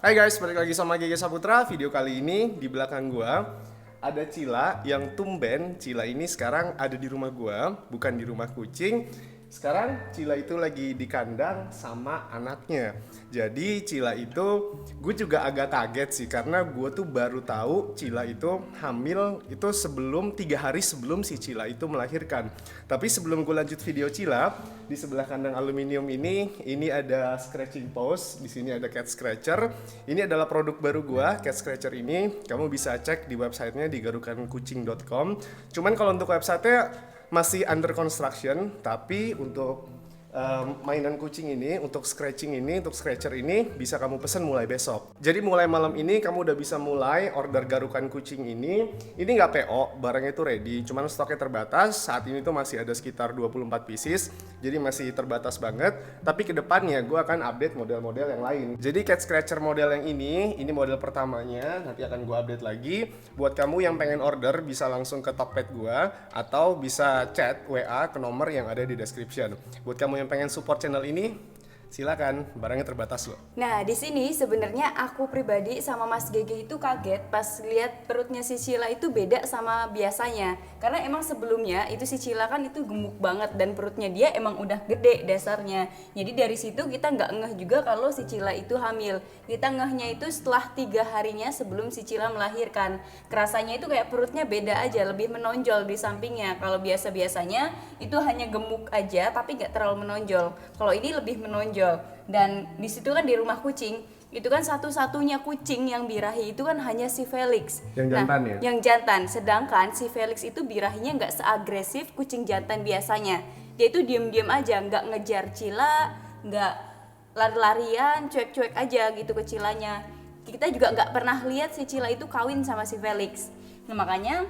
Hai guys, balik lagi sama Gege Saputra. Video kali ini di belakang gua ada Cila yang tumben Cila ini sekarang ada di rumah gua, bukan di rumah kucing. Sekarang Cila itu lagi di kandang sama anaknya. Jadi Cila itu gue juga agak kaget sih karena gue tuh baru tahu Cila itu hamil itu sebelum 3 hari sebelum si Cila itu melahirkan. Tapi sebelum gue lanjut video Cila, di sebelah kandang aluminium ini ada scratching post, di sini ada cat scratcher. Ini adalah produk baru gua, cat scratcher ini. Kamu bisa cek di websitenya di garukankucing.com. Cuman kalau untuk websitenya masih under construction, tapi untuk mainan kucing ini, untuk scratching ini, untuk scratcher ini bisa kamu pesen mulai besok. Jadi mulai malam ini kamu udah bisa mulai order garukan kucing ini. Ini nggak PO, barangnya itu ready, cuman stoknya terbatas. Saat ini tuh masih ada sekitar 24 pieces, jadi masih terbatas banget. Tapi kedepannya gue akan update model-model yang lain. Jadi cat scratcher model yang ini model pertamanya, nanti akan gue update lagi. Buat kamu yang pengen order bisa langsung ke Tokped gue, atau bisa chat WA ke nomor yang ada di description. Buat kamu yang pengen support channel ini, silakan, barangnya terbatas loh. Nah, di sini sebenarnya aku pribadi sama Mas Gege itu kaget pas lihat perutnya si Cila itu beda sama biasanya. Karena emang sebelumnya itu si Cila kan itu gemuk banget dan perutnya dia emang udah gede dasarnya. Jadi dari situ kita nggak ngeh juga kalau si Cila itu hamil. Kita ngehnya itu setelah 3 harinya sebelum si Cila melahirkan. Kerasanya itu kayak perutnya beda aja, lebih menonjol di sampingnya. Kalau biasa-biasanya itu hanya gemuk aja tapi nggak terlalu menonjol. Kalau ini lebih menonjol. Dan di situ kan di rumah kucing itu kan satu-satunya kucing yang birahi itu kan hanya si Felix. Yang jantan ya? Yang jantan. Sedangkan si Felix itu birahinya nggak seagresif kucing jantan biasanya. Dia itu diem-diem aja, nggak ngejar Cila, nggak lari-larian, cuek-cuek aja gitu ke Cilanya. Kita juga nggak pernah lihat si Cila itu kawin sama si Felix. Nah makanya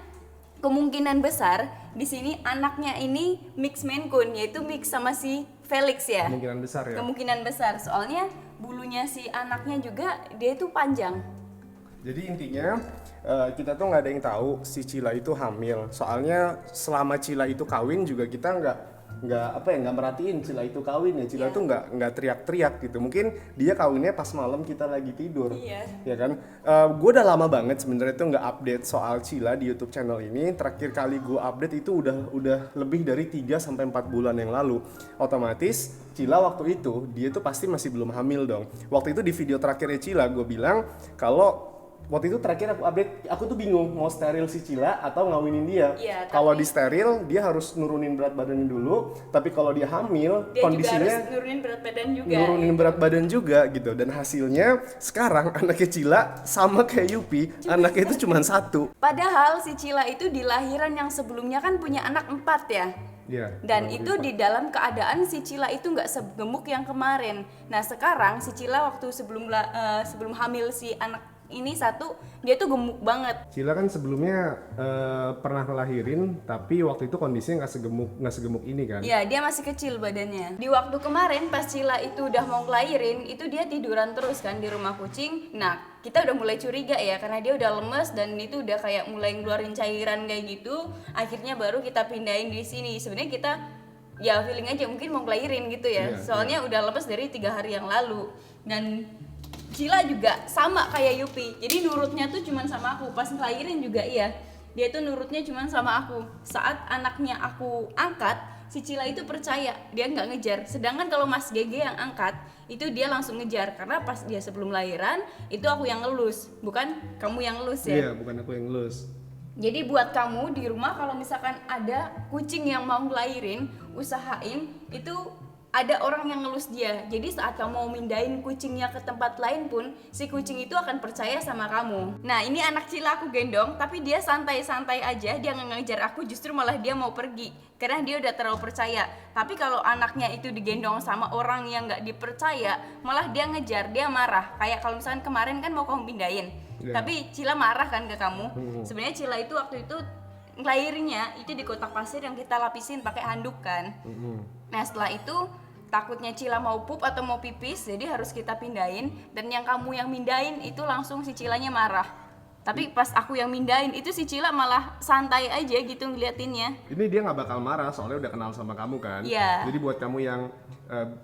kemungkinan besar di sini anaknya ini mix Maine Coon, yaitu mix sama si Felix ya. Kemungkinan besar ya. Kemungkinan besar, soalnya bulunya si anaknya juga dia itu panjang. Jadi intinya kita tuh nggak ada yang tahu si Cila itu hamil. Soalnya selama Cila itu kawin juga kita nggak merhatiin Cila itu kawin ya. Cila tuh nggak teriak-teriak gitu. Mungkin dia kawinnya pas malam kita lagi tidur. Iya. Ya kan. Gue udah lama banget sebenarnya tuh nggak update soal Cila di YouTube channel ini. Terakhir kali gue update itu udah lebih dari 3 sampai 4 bulan yang lalu. Otomatis Cila waktu itu dia tuh pasti masih belum hamil dong. Waktu itu di video terakhirnya Cila gue bilang kalau waktu itu terakhir aku update, aku tuh bingung mau steril si Cila atau ngawinin dia. Iya, kalau di steril dia harus nurunin berat badannya dulu, tapi kalau dia hamil Dia kondisinya juga harus nurunin berat badan juga. nurunin berat badan juga gitu. Dan hasilnya sekarang anaknya Cila sama kayak Yupi, anaknya itu cuma 1. Padahal si Cila itu di lahiran yang sebelumnya kan punya anak 4 ya. Iya. Dan itu di dalam keadaan si Cila itu nggak segemuk yang kemarin. Nah sekarang si Cila waktu sebelum hamil si anak ini 1, dia tuh gemuk banget. Cila kan sebelumnya pernah ngelahirin, tapi waktu itu kondisinya nggak segemuk ini kan? Iya, dia masih kecil badannya. Di waktu kemarin pas Cila itu udah mau ngelahirin, itu dia tiduran terus kan di rumah kucing. Nah, kita udah mulai curiga ya, karena dia udah lemes dan itu udah kayak mulai ngeluarin cairan kayak gitu. Akhirnya baru kita pindahin di sini. Sebenarnya kita ya feeling aja mungkin mau ngelahirin gitu ya. Soalnya udah lemes dari 3 hari yang lalu. Dan Cila juga sama kayak Yupi, jadi nurutnya tuh cuman sama aku. Pas ngelahirin juga iya, dia tuh nurutnya cuman sama aku. Saat anaknya aku angkat, si Cila itu percaya, dia nggak ngejar. Sedangkan kalau Mas Gege yang angkat, itu dia langsung ngejar. Karena pas dia sebelum lahiran, itu aku yang ngelus, bukan kamu yang ngelus ya. Iya, bukan aku yang ngelus. Jadi buat kamu di rumah kalau misalkan ada kucing yang mau ngelahirin, usahain itu ada orang yang ngelus dia. Jadi saat kamu mau mindahin kucingnya ke tempat lain pun, si kucing itu akan percaya sama kamu. Nah ini anak Cila aku gendong, tapi dia santai-santai aja, dia nggak ngejar aku, justru malah dia mau pergi karena dia udah terlalu percaya. Tapi kalau anaknya itu digendong sama orang yang nggak dipercaya, malah dia ngejar, dia marah. Kayak kalau misalkan kemarin kan mau kamu pindahin, tapi Cila marah kan ke kamu. Sebenarnya Cila itu waktu itu ngelahirinnya itu di kotak pasir yang kita lapisin pakai handuk kan. Nah setelah itu takutnya Cila mau pup atau mau pipis, jadi harus kita pindahin. Dan yang kamu yang mindahin itu langsung si Cilanya marah. Tapi pas aku yang mindahin itu si Cila malah santai aja gitu ngeliatinnya. Ini dia nggak bakal marah soalnya udah kenal sama kamu kan. Iya. Jadi buat kamu yang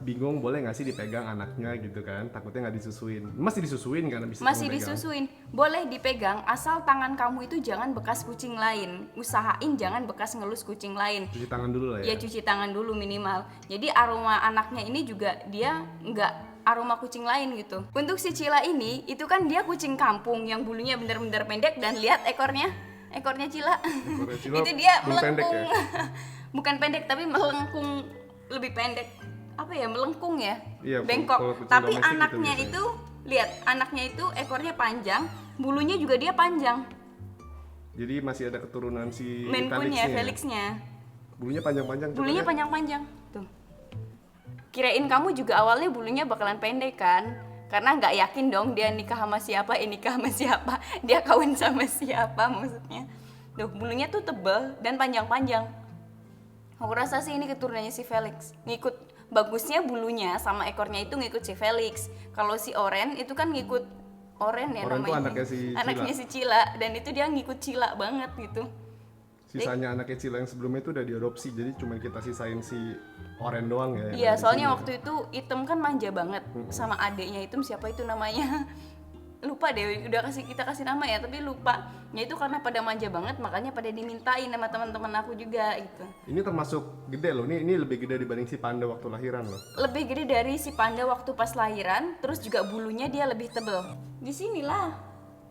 bingung boleh nggak sih dipegang anaknya gitu kan? Takutnya nggak disusuin. Masih disusuin kan abis itu Masih kamu pegang? disusuin, boleh dipegang asal tangan kamu itu jangan bekas kucing lain. Usahain jangan bekas ngelus kucing lain. Cuci tangan dulu lah Ya ya. cuci tangan dulu minimal. Jadi aroma anaknya ini juga dia nggak aroma kucing lain gitu. Untuk si Cila ini, itu kan dia kucing kampung yang bulunya bener-bener pendek dan lihat ekornya Cila. Ekornya Cila Itu dia belum pendek melengkung. ya? Bukan pendek tapi melengkung, lebih pendek. Apa ya, melengkung ya? Iya, Bengkok. kalau kucing Tapi domestik anaknya gitu itu, lihat anaknya itu ekornya panjang, bulunya juga dia panjang. Jadi masih ada keturunan si Maine Coon-nya, Felixnya. Felixnya. Bulunya panjang-panjang. coba Bulunya lihat. panjang-panjang. Tuh. Kirain kamu juga awalnya bulunya bakalan pendek kan? Karena nggak yakin dong dia nikah sama siapa, nikah sama siapa, dia kawin sama siapa maksudnya. Tuh, bulunya tuh tebal dan panjang-panjang. Aku rasa sih ini keturunannya si Felix. Ngikut, bagusnya bulunya sama ekornya itu ngikut si Felix. Kalau si Oren itu kan ngikut Oren ya Oren tuh namanya. anaknya si Cila. Anaknya si Cila, dan itu dia ngikut Cila banget gitu. Sisanya anak kecil yang sebelumnya itu udah diadopsi, jadi cuma kita sisain si Oren doang ya. yang Iya, ada di soalnya sini. waktu itu Item kan manja banget sama adeknya Item, siapa itu namanya? Lupa deh, udah kita kasih nama ya, tapi lupa. Ya itu karena pada manja banget, makanya pada dimintain sama teman-teman aku juga gitu. Ini termasuk gede loh, ini lebih gede dibanding si Panda waktu lahiran loh. Lebih gede dari si Panda waktu pas lahiran, terus juga bulunya dia lebih tebel. Di sinilah,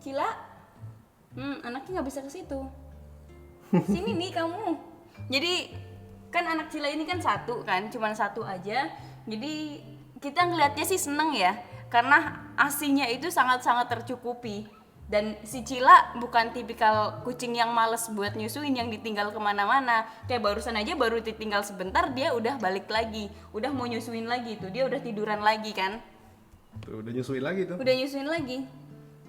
Cila. Anaknya nggak bisa ke situ. Sini nih kamu. Jadi kan anak Cila ini kan satu kan, cuman satu aja. Jadi kita ngelihatnya sih seneng ya, karena asinya itu sangat-sangat tercukupi. Dan si Cila bukan tipikal kucing yang males buat nyusuin, yang ditinggal kemana-mana. Kayak barusan aja baru ditinggal sebentar, dia udah balik lagi, udah mau nyusuin lagi tuh, dia udah tiduran lagi kan, Tuh, udah nyusuin lagi tuh. udah nyusuin lagi.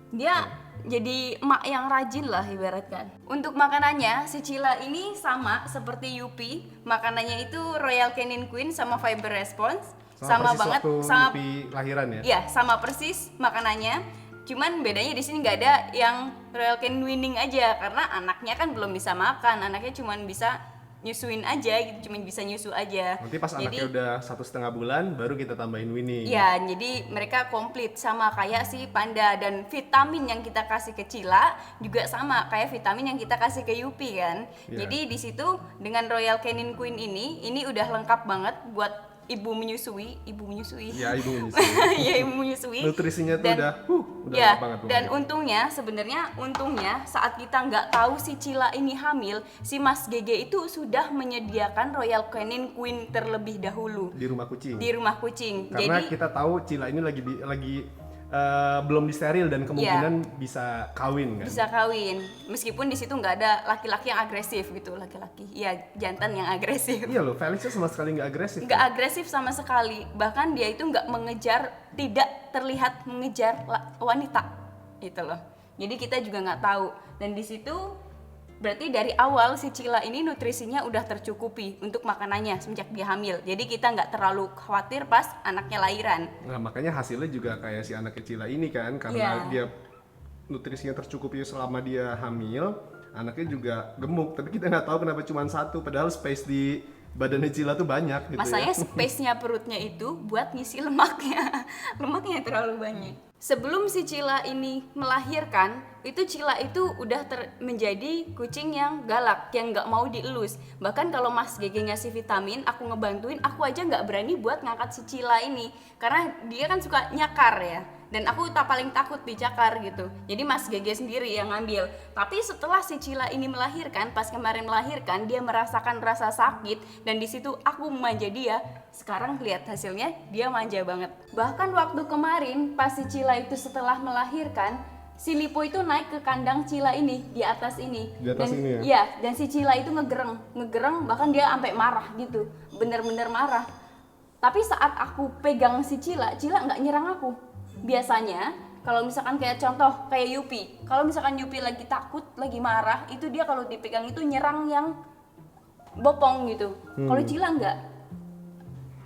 Dia jadi emak yang rajin lah ibaratkan. Untuk makanannya, si Cila ini sama seperti Yupi. Makanannya itu Royal Canin Queen sama Fiber Response. Sama persis banget, waktu sama Yupi lahiran ya. iya, sama persis makanannya. Cuman bedanya di sini nggak ada yang Royal Canin Winning aja, karena anaknya kan belum bisa makan. Anaknya cuman bisa nyusuin aja gitu, cuman bisa nyusu aja. Nanti pas Jadi, anaknya udah 1,5 bulan baru kita tambahin Winnie. ya, jadi mereka komplit sama kayak si Panda, dan vitamin yang kita kasih ke Cila juga sama kayak vitamin yang kita kasih ke Yupi kan. Iya. Jadi di situ dengan Royal Canin Queen ini udah lengkap banget buat ibu menyusui. Ya ibu menyusui. Ya, ibu menyusui. Nutrisinya tuh Dan- udah Ya, lengkap banget. dan untungnya saat kita nggak tahu si Cila ini hamil, si Mas Gege itu sudah menyediakan Royal Canin Queen terlebih dahulu di rumah kucing. di rumah kucing. Karena Jadi kita tahu Cila ini lagi belum disteril dan kemungkinan bisa kawin kan. bisa kawin, meskipun di situ nggak ada laki-laki yang agresif gitu, laki-laki ya jantan yang agresif. Iya loh, Felixnya sama sekali nggak agresif. Nggak agresif sama sekali, bahkan dia itu nggak mengejar, tidak terlihat mengejar wanita gitu loh. Jadi kita juga nggak tahu, dan di situ berarti dari awal si Cila ini nutrisinya udah tercukupi untuk makanannya semenjak dia hamil. Jadi kita nggak terlalu khawatir pas anaknya lahiran. Nah makanya hasilnya juga kayak si anak kecil ini kan, karena Iya. dia nutrisinya tercukupi selama dia hamil, anaknya juga gemuk. Tapi kita nggak tahu kenapa cuma satu, padahal space di badannya Cila tuh banyak gitu Masanya ya. space-nya perutnya itu buat ngisi lemaknya. Lemaknya terlalu banyak. Sebelum si Cila ini melahirkan, itu Cila itu udah menjadi kucing yang galak, yang nggak mau dielus. Bahkan kalau Mas Gege ngasih vitamin, aku ngebantuin, aku aja nggak berani buat ngangkat si Cila ini, karena dia kan suka nyakar ya. Dan aku paling takut dicakar gitu. Jadi Mas Gege sendiri yang ngambil. Tapi setelah si Cila ini melahirkan, pas kemarin melahirkan, dia merasakan rasa sakit, dan di situ aku manja dia. Sekarang lihat hasilnya, dia manja banget. Bahkan waktu kemarin pas si Cila itu setelah melahirkan, si Lipo itu naik ke kandang Cila ini, di atas ini. Di atas dan, ini ya? Iya, dan si Cila itu ngegereng, bahkan dia sampai marah gitu. Bener-bener marah. Tapi saat aku pegang si Cila nggak nyerang aku. Biasanya kalau misalkan kayak contoh kayak Yupi, kalau misalkan Yupi lagi takut, lagi marah, itu dia kalau dipegang itu nyerang yang bopong gitu. Kalau Cila enggak.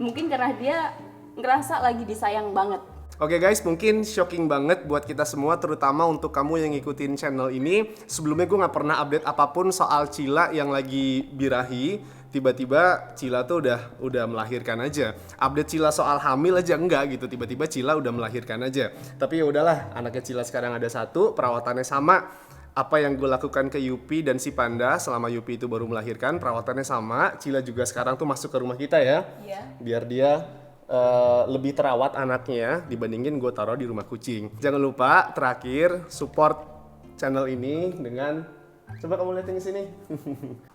Mungkin karena dia ngerasa lagi disayang banget. Oke guys, mungkin shocking banget buat kita semua, terutama untuk kamu yang ngikutin channel ini. Sebelumnya gue nggak pernah update apapun soal Cila yang lagi birahi. Tiba-tiba Cila tuh udah melahirkan aja. Update Cila soal hamil aja enggak gitu. Tiba-tiba Cila udah melahirkan aja. Tapi ya udahlah, anaknya Cila sekarang ada satu, perawatannya sama. Apa yang gue lakukan ke Yupi dan si Panda selama Yupi itu baru melahirkan, perawatannya sama. Cila juga sekarang tuh masuk ke rumah kita ya. Iya. Biar dia lebih terawat anaknya dibandingin gue taruh di rumah kucing. Jangan lupa terakhir support channel ini dengan, coba kamu lihat ini sini.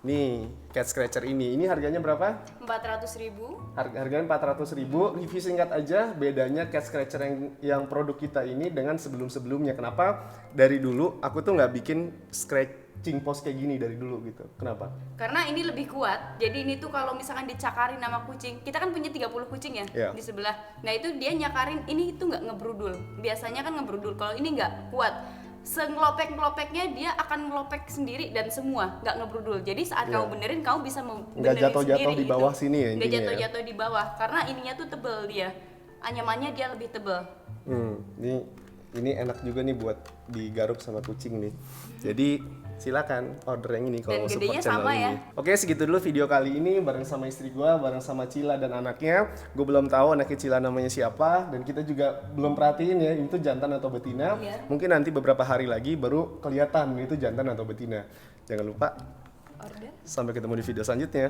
Nih, cat scratcher ini harganya berapa? 400.000. Harganya 400.000. Review singkat aja bedanya cat scratcher yang produk kita ini dengan sebelum-sebelumnya. Kenapa? Dari dulu aku tuh nggak bikin scratching post kayak gini dari dulu gitu. Kenapa? Karena ini lebih kuat. Jadi ini tuh kalau misalkan dicakarin sama kucing, kita kan punya 30 kucing ya Iya. di sebelah. Nah itu dia nyakarin, ini tuh nggak ngebrudul. Biasanya kan ngebrudul. Kalau ini nggak kuat. Sengelopek-ngelopeknya dia akan ngelopek sendiri dan semua nggak ngebrudul. Jadi saat Iya. kamu benerin, kamu bisa Nggak benerin jatuh-jatuh sendiri di bawah gitu. sini ya Nggak intinya ya? jatuh-jatuh di bawah. Karena ininya tuh tebel dia. Anyamannya dia lebih tebel. Ini enak juga nih buat digaruk sama kucing nih. Jadi silakan order yang ini kalau Dan support gedenya channel sama ini. ya. Oke, segitu dulu video kali ini bareng sama istri gua, bareng sama Cila dan anaknya. Gue belum tahu anaknya Cila namanya siapa dan kita juga belum perhatiin ya itu jantan atau betina. Iya. Mungkin nanti beberapa hari lagi baru kelihatan itu jantan atau betina. Jangan lupa Order. sampai ketemu di video selanjutnya.